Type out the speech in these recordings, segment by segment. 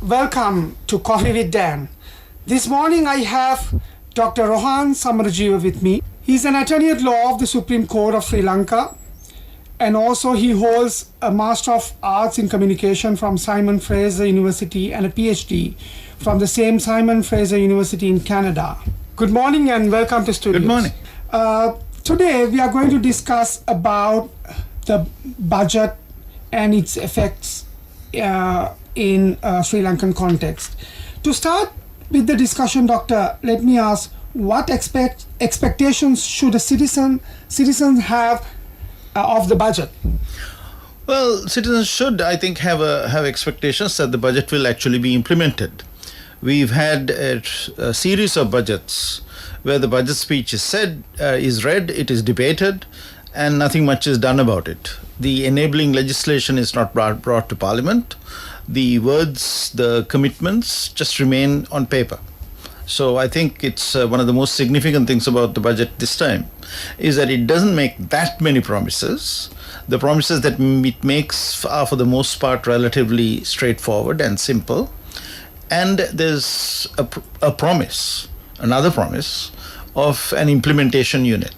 welcome to Coffee with Dan. This morning I have Dr. Rohan Samarajeewa with me. He's an attorney at law of the Supreme Court of Sri Lanka, and also he holds a Master of Arts in Communication from Simon Fraser University and a PhD from the same Simon Fraser University in Canada. Good morning and welcome to studios. Good morning. Today we are going to discuss about the budget and its effects in Sri Lankan context. To start with the discussion, Doctor, let me ask, what expectations should a citizens have of the budget? Well, citizens should, I think, have expectations that the budget will actually be implemented. We've had a series of budgets where the budget speech is read, it is debated, and nothing much is done about it. The enabling legislation is not brought to Parliament. The words, the commitments just remain on paper. So I think it's one of the most significant things about the budget this time is that it doesn't make that many promises. The promises that it makes are for the most part relatively straightforward and simple. And there's another promise of an implementation unit.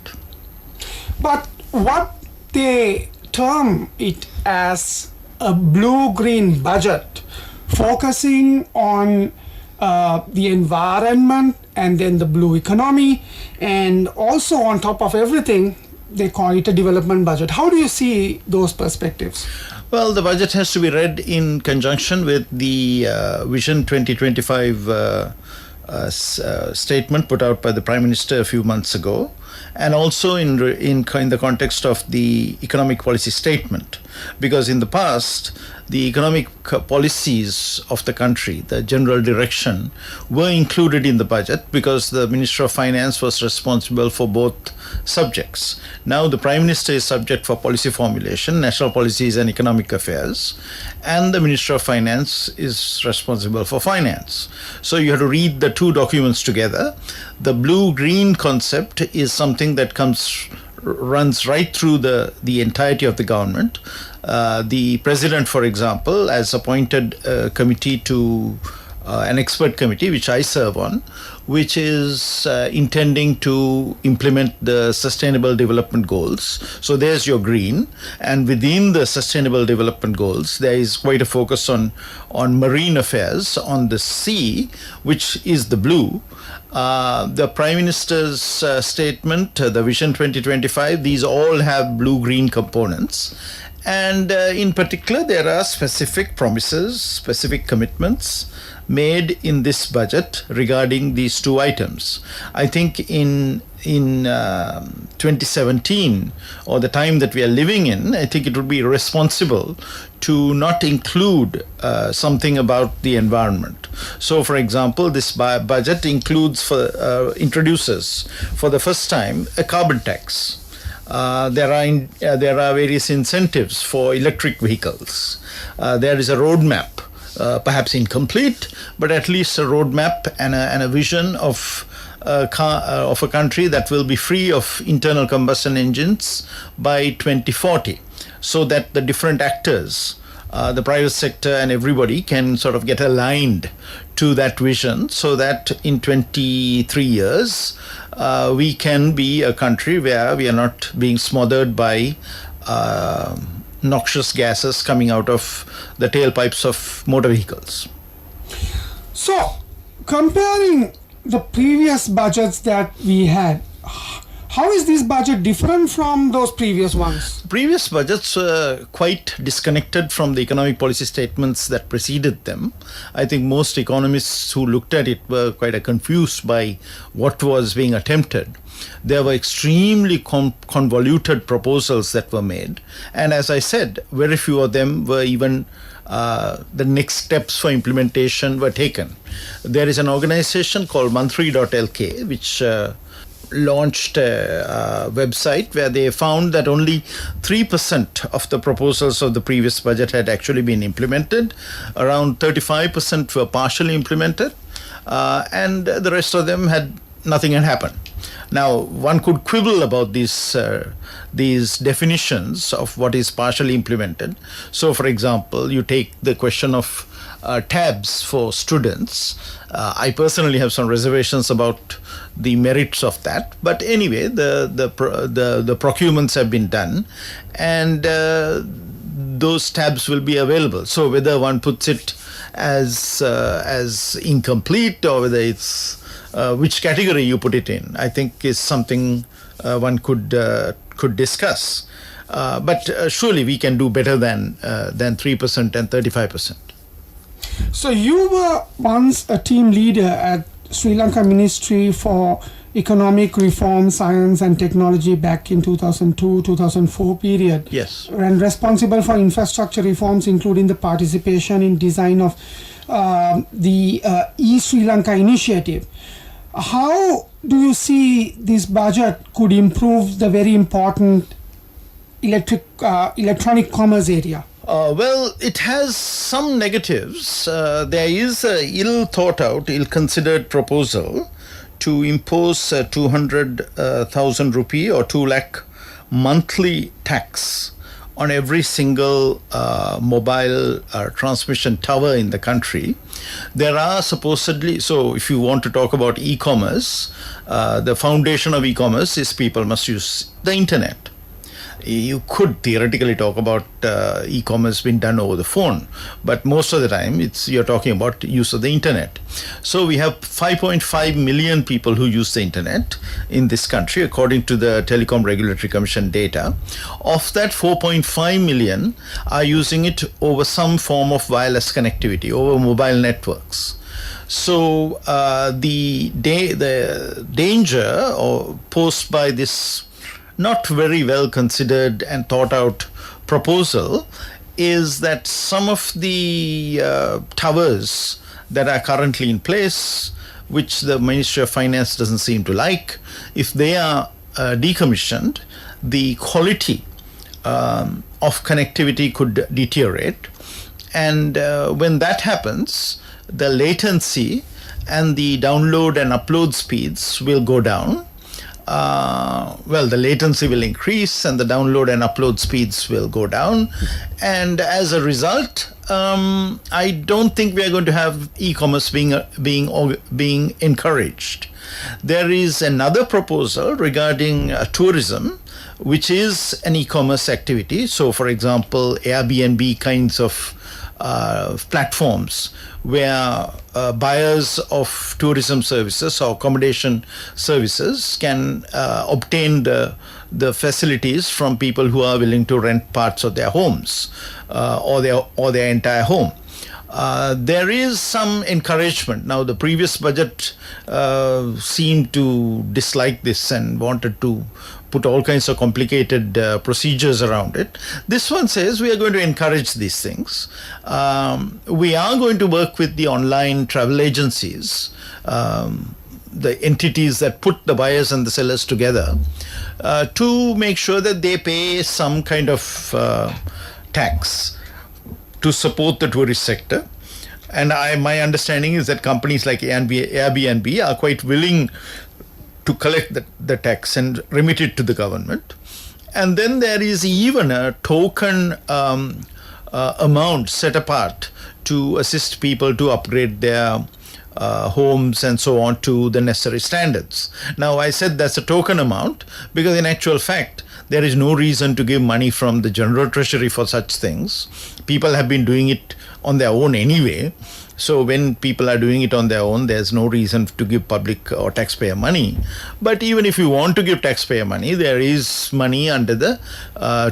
But what they term it as a blue-green budget, focusing on the environment and then the blue economy, and also on top of everything, they call it a development budget. How do you see those perspectives? Well, the budget has to be read in conjunction with the Vision 2025 statement put out by the Prime Minister a few months ago, and also in the context of the economic policy statement, because in the past the economic policies of the country, the general direction, were included in the budget because the Minister of Finance was responsible for both subjects. Now the Prime Minister is subject for policy formulation, national policies and economic affairs, and the Minister of Finance is responsible for finance. So you have to read the two documents together. The blue-green concept is something that runs right through the entirety of the government. The President, for example, has appointed a committee an expert committee, which I serve on, which is intending to implement the Sustainable Development Goals. So there's your green. And within the Sustainable Development Goals, there is quite a focus on marine affairs, on the sea, which is the blue. The Prime Minister's statement, the Vision 2025, these all have blue-green components. And in particular, there are specific promises, specific commitments made in this budget regarding these two items. I think in 2017, or the time that we are living in, I think it would be irresponsible to not include something about the environment. So, for example, this budget introduces for the first time a carbon tax. There are various incentives for electric vehicles. There is a roadmap, perhaps incomplete, but at least a roadmap and a vision of a country that will be free of internal combustion engines by 2040, so that the different actors, the private sector and everybody, can sort of get aligned to that vision, so that in 23 years we can be a country where we are not being smothered by noxious gases coming out of the tailpipes of motor vehicles. So, comparing the previous budgets that we had, how is this budget different from those previous ones? Previous budgets were quite disconnected from the economic policy statements that preceded them. I think most economists who looked at it were quite confused by what was being attempted. There were extremely convoluted proposals that were made. And as I said, very few of them were even the next steps for implementation were taken. There is an organization called Mantri.lk, which launched a website where they found that only 3% of the proposals of the previous budget had actually been implemented. Around 35% were partially implemented, and the rest of them nothing had happened. Now, one could quibble about these definitions of what is partially implemented. So, for example, you take the question of tabs for students. I personally have some reservations about the merits of that, but anyway, the procurements have been done, and those tabs will be available. So whether one puts it as incomplete or whether it's which category you put it in, I think is something one could discuss. But surely we can do better than 3% and 35%. So you were once a team leader at Sri Lanka Ministry for Economic Reform, Science and Technology back in 2002-2004 period. Yes. And responsible for infrastructure reforms, including the participation in design of the e-Sri Lanka initiative. How do you see this budget could improve the very important electronic commerce area? Well, it has some negatives. There is a ill thought out, ill considered proposal to impose 200,000 rupee or 2 lakh monthly tax on every single mobile transmission tower in the country. There are supposedly, so if you want to talk about e-commerce, the foundation of e-commerce is people must use the internet. You could theoretically talk about e-commerce being done over the phone, but most of the time you're talking about use of the internet. So we have 5.5 million people who use the internet in this country, according to the Telecom Regulatory Commission data. Of that, 4.5 million are using it over some form of wireless connectivity, over mobile networks. So the danger posed by this not very well considered and thought out proposal is that some of the towers that are currently in place, which the Ministry of Finance doesn't seem to like, if they are decommissioned, the quality of connectivity could deteriorate. And when that happens, the latency and the download and upload speeds will go down. The latency will increase and the download and upload speeds will go down. And as a result, I don't think we are going to have e-commerce being encouraged. There is another proposal regarding tourism, which is an e-commerce activity. So, for example, Airbnb kinds of platforms where buyers of tourism services or accommodation services can obtain the facilities from people who are willing to rent parts of their homes or their entire home. There is some encouragement. Now, the previous budget seemed to dislike this and wanted to put all kinds of complicated procedures around it. This one says we are going to encourage these things. We are going to work with the online travel agencies, the entities that put the buyers and the sellers together, to make sure that they pay some kind of tax to support the tourist sector. And my understanding is that companies like Airbnb are quite willing to collect the tax and remit it to the government. And then there is even a token amount set apart to assist people to upgrade their homes and so on to the necessary standards. Now, I said that's a token amount because in actual fact, there is no reason to give money from the general treasury for such things. People have been doing it on their own anyway. So when people are doing it on their own, there's no reason to give public or taxpayer money. But even if you want to give taxpayer money, there is money under the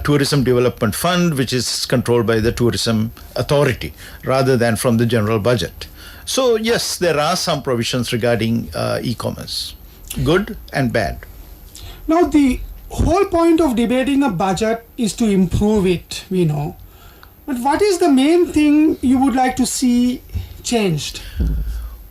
Tourism Development Fund, which is controlled by the Tourism Authority rather than from the general budget. So yes, there are some provisions regarding e-commerce, good and bad. Now, the whole point of debating a budget is to improve it, we know. But what is the main thing you would like to see changed?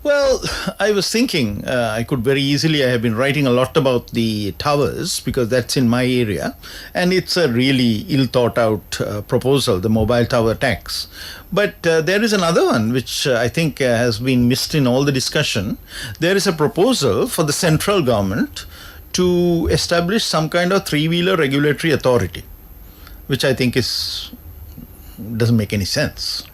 Well, I was thinking I could very easily, I have been writing a lot about the towers because that's in my area, and it's a really ill thought out proposal, the mobile tower tax. But there is another one which I think has been missed in all the discussion. There is a proposal for the central government to establish some kind of three-wheeler regulatory authority, which I think doesn't make any sense.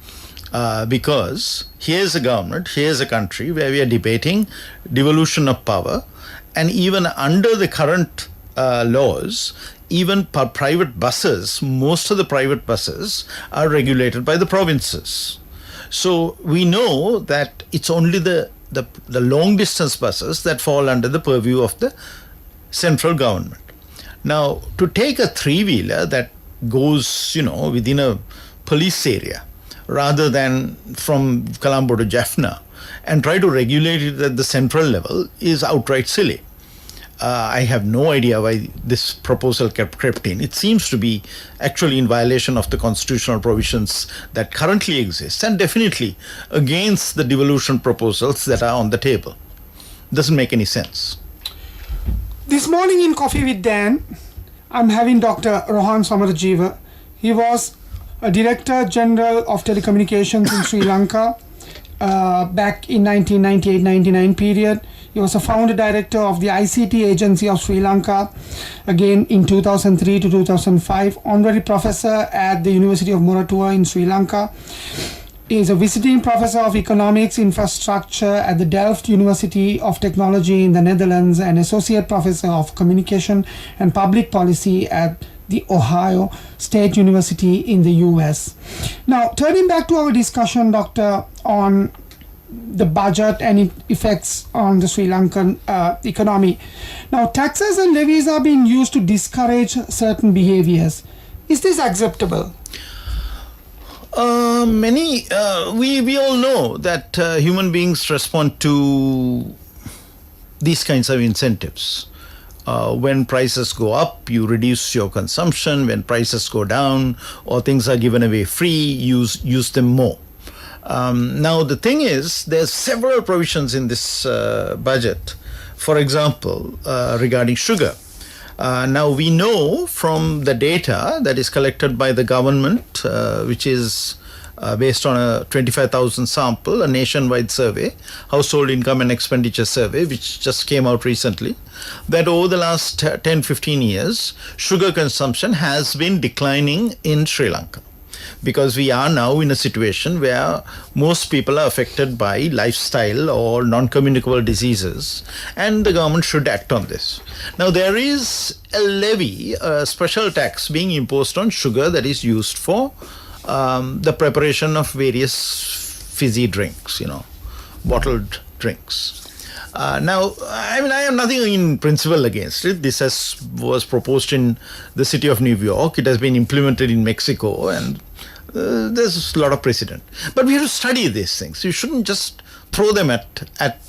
Because here's a government, here's a country where we are debating devolution of power, and even under the current laws, even private buses, most of the private buses are regulated by the provinces. So we know that it's only the long distance buses that fall under the purview of the central government. Now, to take a three-wheeler that goes, within a police area, rather than from Colombo to Jaffna, and try to regulate it at the central level is outright silly. I have no idea why this proposal crept in. It seems to be actually in violation of the constitutional provisions that currently exist, and definitely against the devolution proposals that are on the table. Doesn't make any sense. This morning in Coffee with Dan, I'm having Dr. Rohan Samarajeewa. He was a Director General of Telecommunications in Sri Lanka back in 1998-99 period. He was a founder director of the ICT Agency of Sri Lanka, again in 2003 to 2005, honorary professor at the University of Moratuwa in Sri Lanka. He is a visiting professor of economics infrastructure at the Delft University of Technology in the Netherlands and associate professor of communication and public policy at the Ohio State University in the US. Now, turning back to our discussion, Doctor, on the budget and its effects on the Sri Lankan economy. Now, taxes and levies are being used to discourage certain behaviors. Is this acceptable? We all know that human beings respond to these kinds of incentives. When prices go up, you reduce your consumption. When prices go down or things are given away free, use them more. Now, the thing is, there's several provisions in this budget. For example, regarding sugar. Now, we know from the data that is collected by the government, which is based on a 25,000 sample, a nationwide survey, household income and expenditure survey, which just came out recently, that over the last 10-15 years, sugar consumption has been declining in Sri Lanka. Because we are now in a situation where most people are affected by lifestyle or non-communicable diseases, and the government should act on this. Now, there is a levy, a special tax being imposed on sugar that is used for the preparation of various fizzy drinks, bottled drinks. Now, I have nothing in principle against it. This was proposed in the city of New York. It has been implemented in Mexico, and there's a lot of precedent. But we have to study these things. You shouldn't just throw them at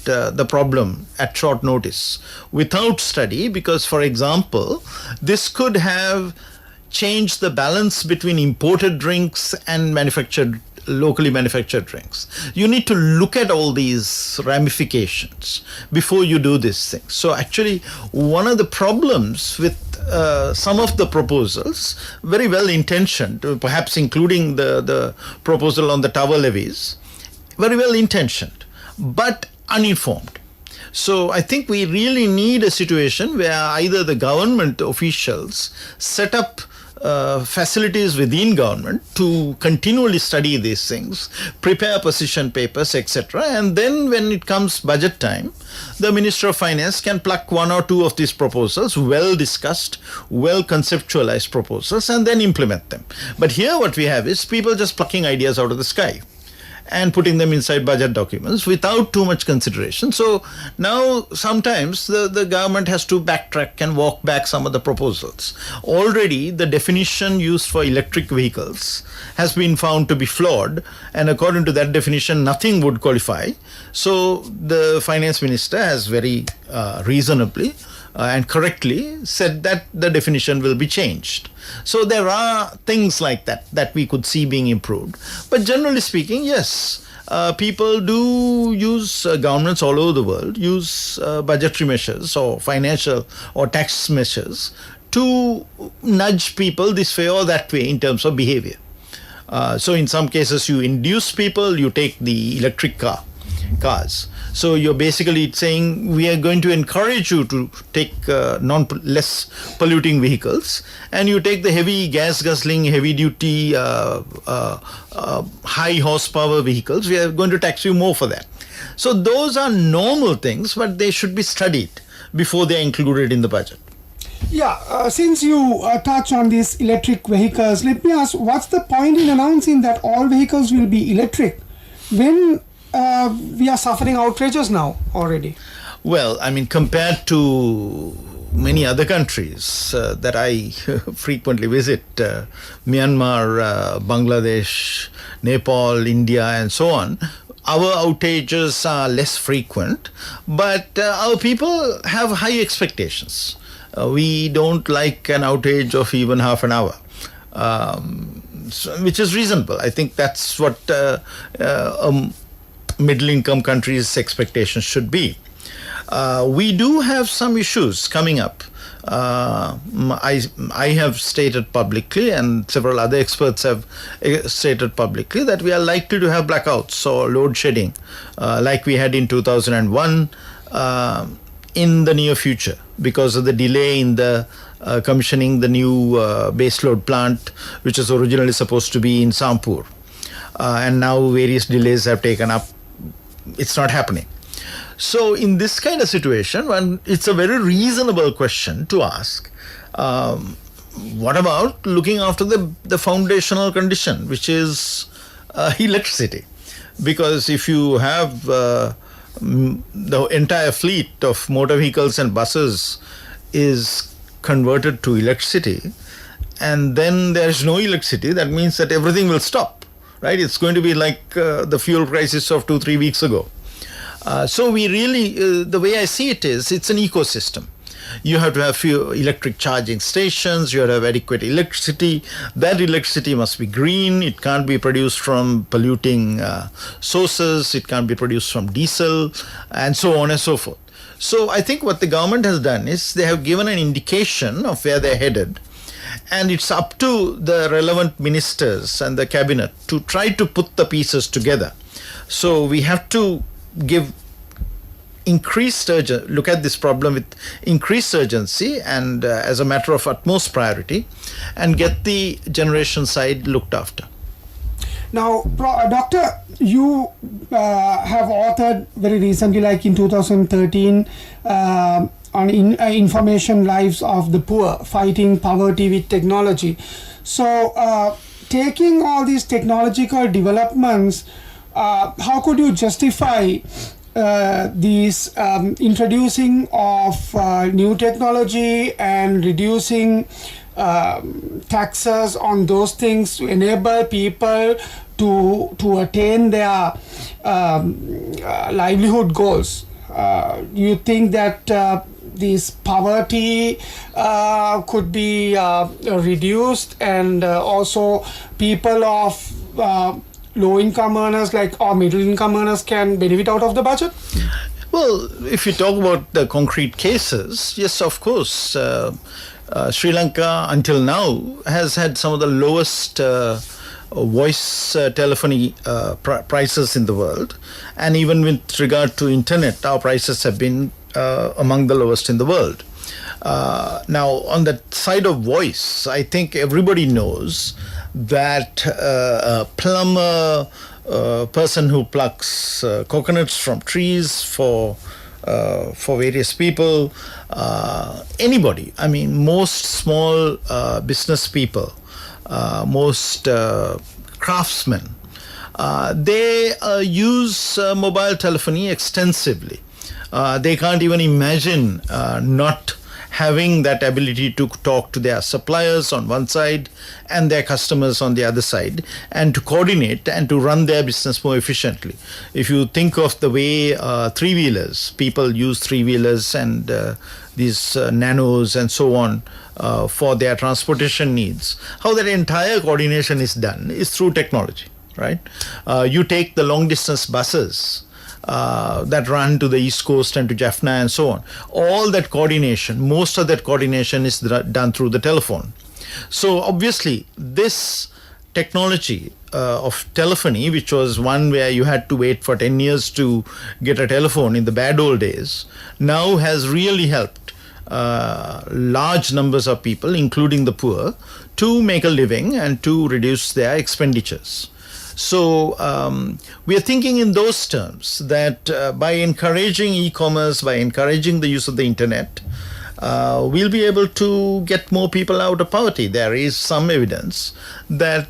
the problem at short notice without study, because, for example, this could have changed the balance between imported drinks and locally manufactured drinks. You need to look at all these ramifications before you do these things. So actually, one of the problems with some of the proposals, very well intentioned, perhaps including the proposal on the tower levies, very well intentioned, but uninformed. So I think we really need a situation where either the government officials set up facilities within government to continually study these things, prepare position papers, etc. And then when it comes budget time, the Minister of Finance can pluck one or two of these proposals, well discussed, well conceptualized proposals, and then implement them. But here what we have is people just plucking ideas out of the sky and putting them inside budget documents without too much consideration. So now sometimes the government has to backtrack and walk back some of the proposals. Already the definition used for electric vehicles has been found to be flawed, and according to that definition nothing would qualify. So the finance minister has very reasonably and correctly said that the definition will be changed. So there are things like that we could see being improved. But generally speaking, yes, people do use, governments all over the world use budgetary measures or financial or tax measures to nudge people this way or that way in terms of behavior. So in some cases you induce people, you take the electric car. cars. So you're basically saying we are going to encourage you to take less polluting vehicles, and you take the heavy gas guzzling, heavy duty, high horsepower vehicles. We are going to tax you more for that. So those are normal things, but they should be studied before they are included in the budget. Yeah, since you touch on these electric vehicles, let me ask, what's the point in announcing that all vehicles will be electric when we are suffering outrages now already? Well, I mean, compared to many other countries that I frequently visit, Myanmar, Bangladesh, Nepal, India, and so on, our outages are less frequent, but our people have high expectations. We don't like an outage of even half an hour, which is reasonable. I think that's what middle-income countries' expectations should be. We do have some issues coming up. I have stated publicly, and several other experts have stated publicly, that we are likely to have blackouts or load shedding like we had in 2001 in the near future, because of the delay in the commissioning the new baseload plant, which was originally supposed to be in Sampur. And now various delays have taken up. It's not happening. So in this kind of situation, it's a very reasonable question to ask, what about looking after the foundational condition, which is electricity? Because if you have the entire fleet of motor vehicles and buses is converted to electricity, and then there's no electricity, that means that everything will stop, right? It's going to be like the fuel crisis of 2-3 weeks ago. So we really, the way I see it is, it's an ecosystem. You have to have few electric charging stations, you have to have adequate electricity. That electricity must be green, it can't be produced from polluting sources, it can't be produced from diesel, and so on and so forth. So I think what the government has done is they have given an indication of where they're headed, and it's up to the relevant ministers and the cabinet to try to put the pieces together. So we have to give increased urgency, look at this problem with increased urgency and as a matter of utmost priority, and get the generation side looked after. Now, Doctor, you have authored very recently, like in 2013, on Information Lives of the Poor, Fighting Poverty with Technology. So, taking all these technological developments, how could you justify these introducing of new technology and reducing taxes on those things to enable people to attain their livelihood goals? You think that this poverty could be reduced, and also people of low-income earners or middle-income earners can benefit out of the budget? Well, if you talk about the concrete cases, yes, of course. Sri Lanka, until now, has had some of the lowest voice telephony prices in the world. And even with regard to internet, our prices have been among the lowest in the world. Now, on the side of voice, I think everybody knows that a plumber, person who plucks coconuts from trees for various people, anybody, I mean, most small business people, most craftsmen, they use mobile telephony extensively. They can't even imagine not having that ability to talk to their suppliers on one side and their customers on the other side, and to coordinate and to run their business more efficiently. If you think of the way three-wheelers, people use three-wheelers and these nanos and so on for their transportation needs, how that entire coordination is done is through technology, right? You take the long-distance buses that run to the East Coast and to Jaffna and so on. All that coordination, most of that coordination is done through the telephone. So obviously this technology of telephony, which was one where you had to wait for 10 years to get a telephone in the bad old days, now has really helped large numbers of people, including the poor, to make a living and to reduce their expenditures. So we are thinking in those terms that by encouraging e-commerce, by encouraging the use of the internet, we'll be able to get more people out of poverty. There is some evidence that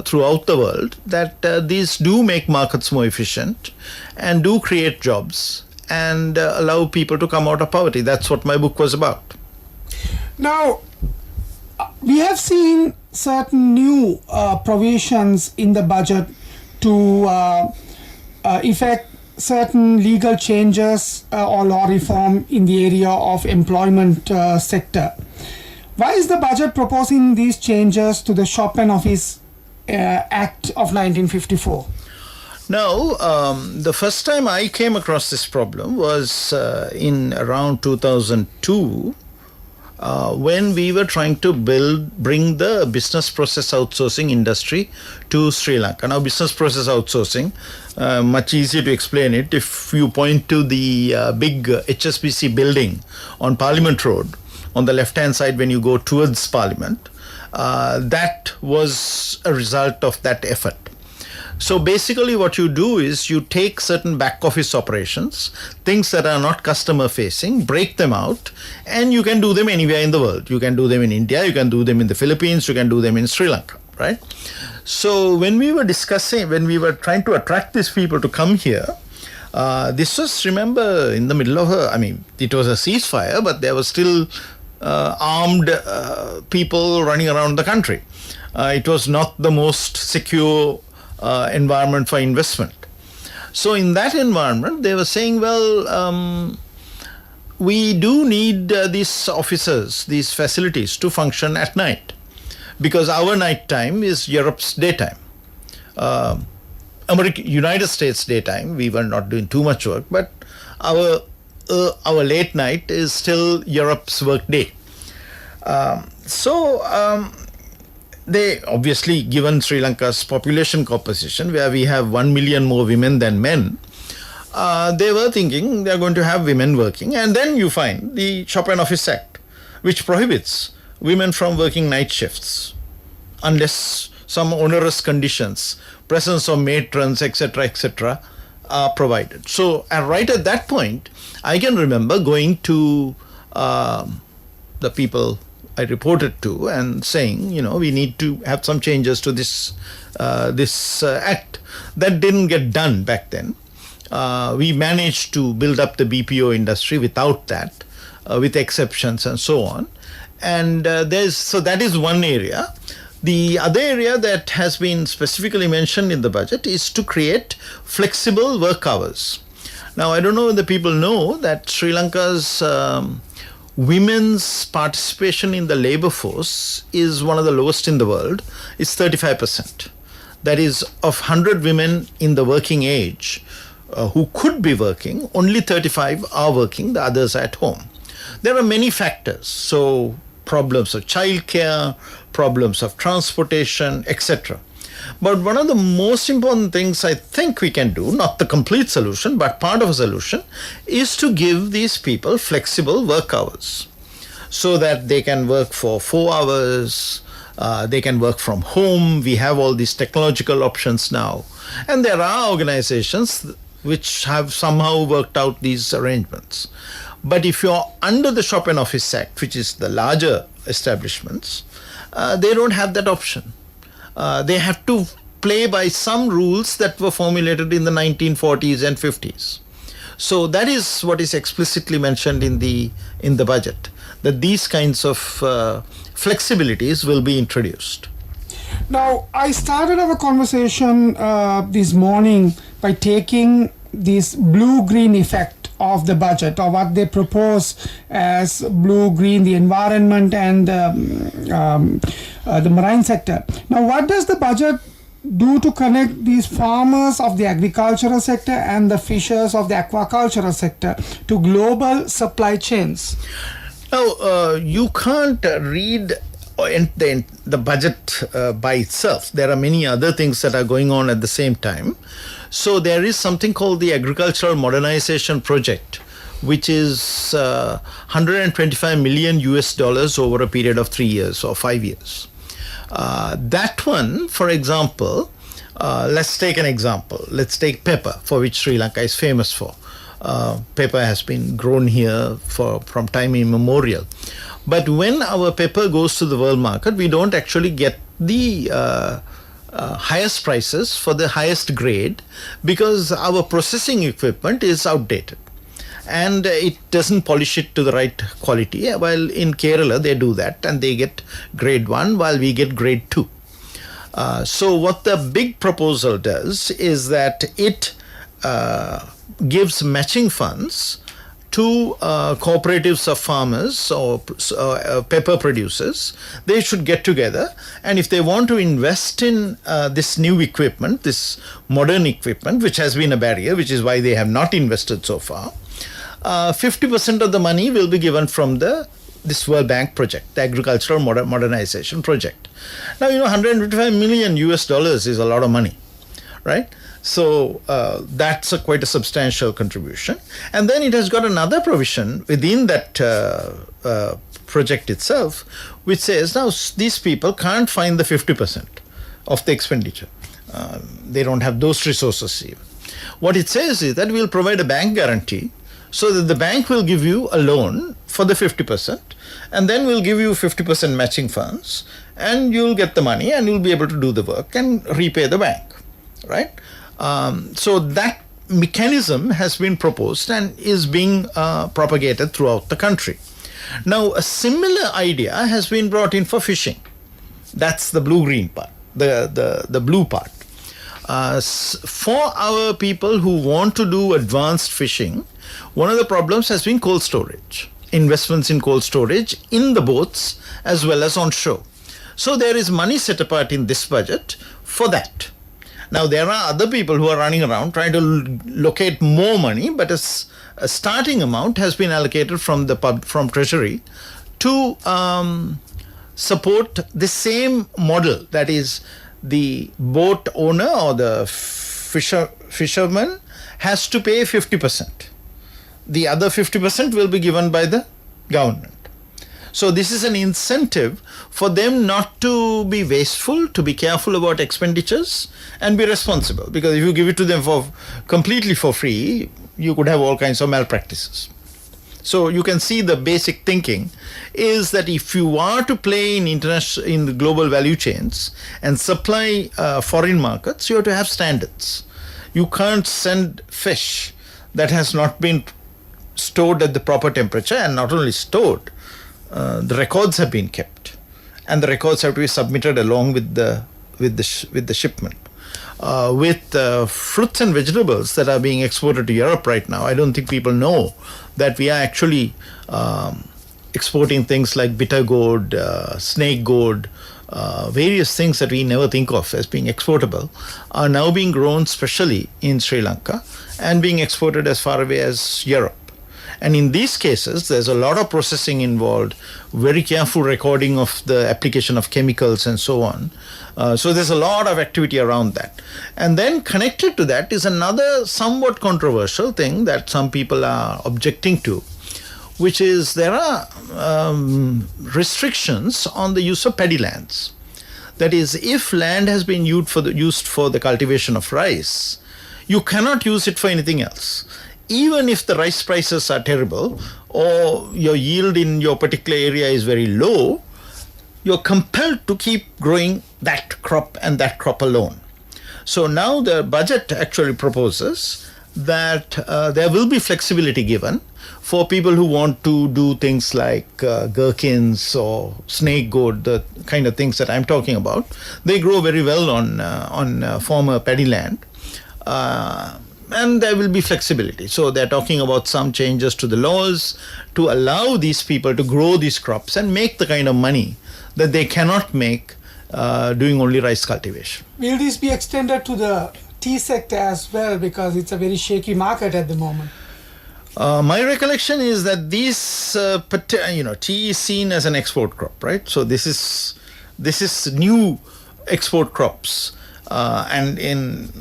throughout the world that these do make markets more efficient and do create jobs and allow people to come out of poverty. That's what my book was about. Now, we have seen certain new provisions in the budget to effect certain legal changes or law reform in the area of employment sector. Why is the budget proposing these changes to the Shop and Office Act of 1954? Now, the first time I came across this problem was in around 2002, when we were trying to bring the business process outsourcing industry to Sri Lanka. Now, business process outsourcing, much easier to explain it. If you point to the big HSBC building on Parliament Road, on the left-hand side when you go towards Parliament, that was a result of that effort. So basically what you do is you take certain back office operations, things that are not customer facing, break them out, and you can do them anywhere in the world. You can do them in India, you can do them in the Philippines, you can do them in Sri Lanka, right? So when we were trying to attract these people to come here, this was, remember, in the middle of it was a ceasefire, but there were still armed people running around the country. It was not the most secure environment for investment. So in that environment, they were saying, well, we do need these offices, these facilities to function at night, because our night time is Europe's daytime. United States daytime, we were not doing too much work, but our late night is still Europe's work day. They obviously, given Sri Lanka's population composition, where we have 1 million more women than men, they were thinking they're going to have women working. And then you find the Shop and Office Act, which prohibits women from working night shifts unless some onerous conditions, presence of matrons, etc., are provided. So right at that point, I can remember going to the people I reported to and saying, we need to have some changes to this act. That didn't get done back then. We managed to build up the BPO industry without that, with exceptions and so on. And so that is one area. The other area that has been specifically mentioned in the budget is to create flexible work hours. Now, I don't know whether people know that Sri Lanka's women's participation in the labor force is one of the lowest in the world. It's 35%. That is, of 100 women in the working age who could be working, only 35 are working, the others are at home. There are many factors. So problems of childcare, problems of transportation, etc. But one of the most important things I think we can do, not the complete solution, but part of a solution, is to give these people flexible work hours so that they can work for 4 hours, they can work from home. We have all these technological options now. And there are organizations which have somehow worked out these arrangements. But if you're under the Shop and Office Act, which is the larger establishments, they don't have that option. They have to play by some rules that were formulated in the 1940s and 50s. So that is what is explicitly mentioned in the budget, that these kinds of flexibilities will be introduced. Now, I started our conversation this morning by taking this blue-green effect of the budget, or what they propose as blue-green, the environment and the marine sector. Now, what does the budget do to connect these farmers of the agricultural sector and the fishers of the aquacultural sector to global supply chains? Now, you can't read the budget by itself. There are many other things that are going on at the same time. So there is something called the Agricultural Modernization Project, which is 125 million US dollars over a period of 3 years or 5 years. That one, for example, let's take an example. Let's take pepper, for which Sri Lanka is famous for. Pepper has been grown here from time immemorial. But when our pepper goes to the world market, we don't actually get the highest prices for the highest grade because our processing equipment is outdated and it doesn't polish it to the right quality. While in Kerala they do that and they get grade 1 while we get grade 2. So what the big proposal does is that it gives matching funds to cooperatives of farmers or pepper producers. They should get together, and if they want to invest in this new equipment, this modern equipment, which has been a barrier, which is why they have not invested so far, 50% of the money will be given from this World Bank project, the Agricultural Modernization Project. Now, 125 million US dollars is a lot of money, right? So that's quite a substantial contribution. And then it has got another provision within that project itself, which says now these people can't find the 50% of the expenditure. They don't have those resources even. What it says is that we'll provide a bank guarantee so that the bank will give you a loan for the 50%, and then we'll give you 50% matching funds, and you'll get the money and you'll be able to do the work and repay the bank, right? So that mechanism has been proposed and is being propagated throughout the country. Now, a similar idea has been brought in for fishing. That's the blue-green part, the blue part. For our people who want to do advanced fishing, one of the problems has been cold storage, investments in cold storage in the boats as well as on shore. So there is money set apart in this budget for that. Now, there are other people who are running around trying to locate more money, but a starting amount has been allocated from Treasury to support the same model. That is, the boat owner or the fisherman has to pay 50%. The other 50% will be given by the government. So this is an incentive for them not to be wasteful, to be careful about expenditures and be responsible. Because if you give it to them completely for free, you could have all kinds of malpractices. So you can see the basic thinking is that if you are to play in the global value chains and supply foreign markets, you have to have standards. You can't send fish that has not been stored at the proper temperature, and not only stored, the records have been kept, and the records have to be submitted along with the shipment. With fruits and vegetables that are being exported to Europe right now, I don't think people know that we are actually exporting things like bitter gourd, snake gourd, various things that we never think of as being exportable are now being grown specially in Sri Lanka and being exported as far away as Europe. And in these cases, there's a lot of processing involved, very careful recording of the application of chemicals and so on. So there's a lot of activity around that. And then connected to that is another somewhat controversial thing that some people are objecting to, which is there are restrictions on the use of paddy lands. That is, if land has been used for the cultivation of rice, you cannot use it for anything else. Even if the rice prices are terrible or your yield in your particular area is very low, you're compelled to keep growing that crop and that crop alone. So now the budget actually proposes that there will be flexibility given for people who want to do things like gherkins or snake gourd, the kind of things that I'm talking about. They grow very well on former paddy land. And there will be flexibility. So they're talking about some changes to the laws to allow these people to grow these crops and make the kind of money that they cannot make doing only rice cultivation. Will this be extended to the tea sector as well, because it's a very shaky market at the moment? My recollection is that tea is seen as an export crop, right? So this is new export crops, and in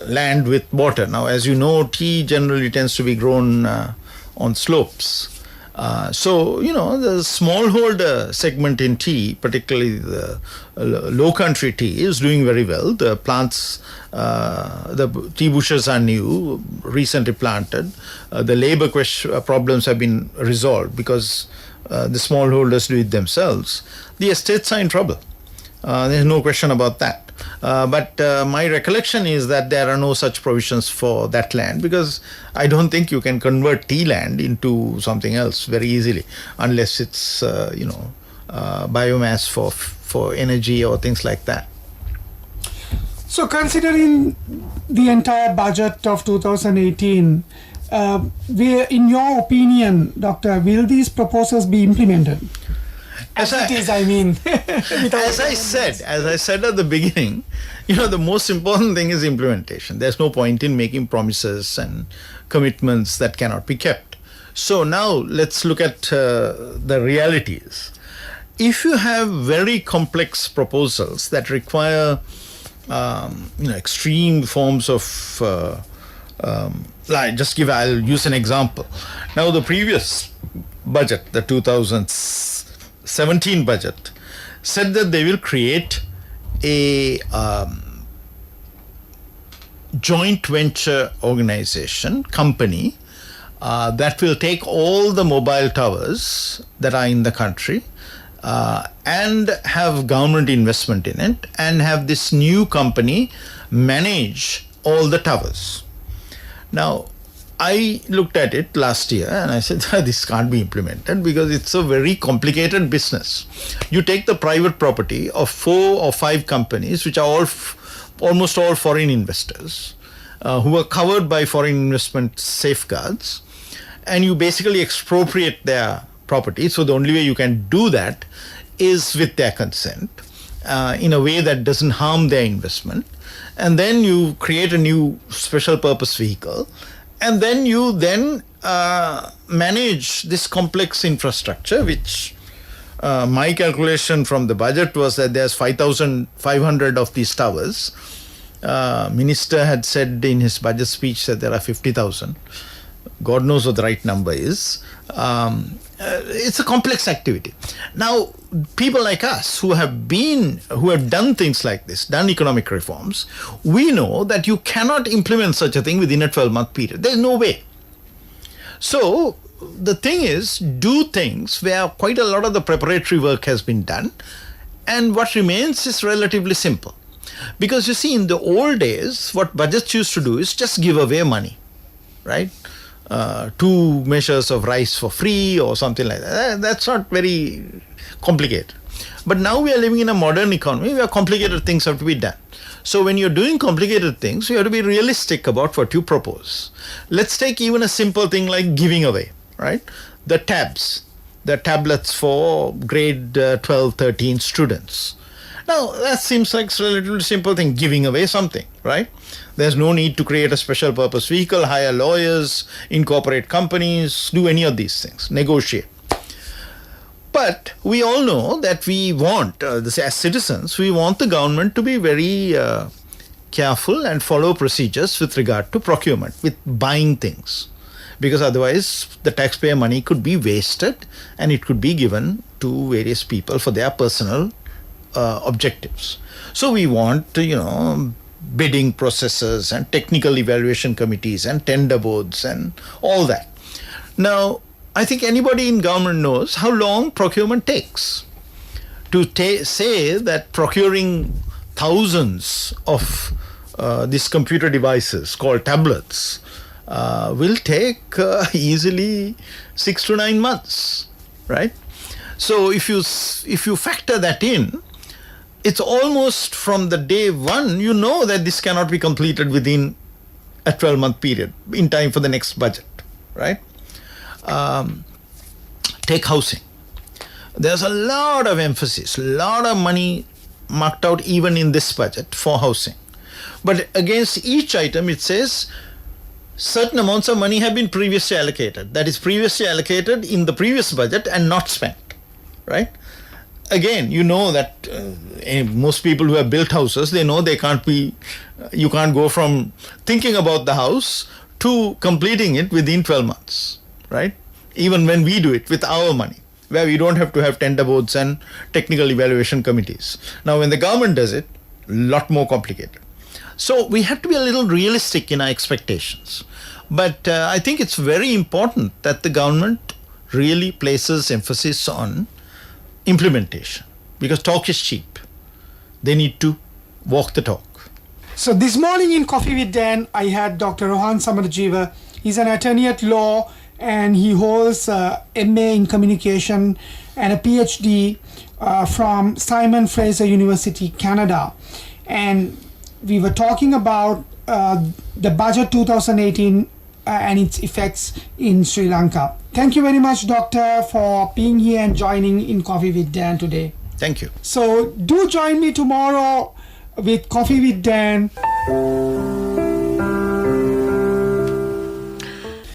land with water. Now, as you know, tea generally tends to be grown on slopes. The smallholder segment in tea, particularly the low country tea, is doing very well. The plants, the tea bushes are new, recently planted. The labor problems have been resolved because the smallholders do it themselves. The estates are in trouble. There's no question about that. But my recollection is that there are no such provisions for that land, because I don't think you can convert tea land into something else very easily unless it's biomass for energy or things like that. So considering the entire budget of 2018, in your opinion, Doctor, will these proposals be implemented? As I said at the beginning, the most important thing is implementation. There's no point in making promises and commitments that cannot be kept. So now let's look at the realities. If you have very complex proposals that require extreme forms of I'll use an example. Now, the previous budget, the 2017 budget, said that they will create a joint venture organization, company, that will take all the mobile towers that are in the country and have government investment in it, and have this new company manage all the towers. Now, I looked at it last year and I said, this can't be implemented because it's a very complicated business. You take the private property of 4 or 5 companies, which are almost all foreign investors, who are covered by foreign investment safeguards, and you basically expropriate their property. So the only way you can do that is with their consent, in a way that doesn't harm their investment. And then you create a new special purpose vehicle, and then you manage this complex infrastructure, which my calculation from the budget was that there's 5,500 of these towers. Minister had said in his budget speech that there are 50,000. God knows what the right number is. It's a complex activity. Now, people like us who have done things like this, done economic reforms, we know that you cannot implement such a thing within a 12-month period. There's no way. So the thing is, do things where quite a lot of the preparatory work has been done, and what remains is relatively simple. Because you see, in the old days, what budgets used to do is just give away money, right? 2 measures of rice for free or something like that. That's not very complicated. But now we are living in a modern economy where complicated things have to be done. So when you're doing complicated things, you have to be realistic about what you propose. Let's take even a simple thing like giving away, right? The tablets for grade 12, 13 students. Now, that seems like a relatively simple thing, giving away something, right? There's no need to create a special purpose vehicle, hire lawyers, incorporate companies, do any of these things, negotiate. But we all know that we want, as citizens, we want the government to be very careful and follow procedures with regard to procurement, with buying things. Because otherwise, the taxpayer money could be wasted and it could be given to various people for their personal objectives. So we want, bidding processes and technical evaluation committees and tender boards and all that. Now, I think anybody in government knows how long procurement takes. To say that procuring thousands of these computer devices called tablets will take easily 6 to 9 months, right? So if you factor that in, it's almost from the day one, you know that this cannot be completed within a 12-month period in time for the next budget, right? Take housing. There's a lot of emphasis, a lot of money marked out even in this budget for housing. But against each item, it says certain amounts of money have been previously allocated. That is previously allocated in the previous budget and not spent, right? Again, you know that most people who have built houses, they know you can't go from thinking about the house to completing it within 12 months, right? Even when we do it with our money, where we don't have to have tender boards and technical evaluation committees. Now, when the government does it, a lot more complicated. So we have to be a little realistic in our expectations. But I think it's very important that the government really places emphasis on implementation, because talk is cheap. They need to walk the talk. So this morning in Coffee with Dan, I had Dr. Rohan Samarajeewa. He's an attorney at law and he holds a MA in communication and a PhD from Simon Fraser University, Canada. And we were talking about the budget 2018 and its effects in Sri Lanka. Thank you very much, Doctor, for being here and joining in Coffee with Dan today. Thank you. So do join me tomorrow with Coffee with Dan.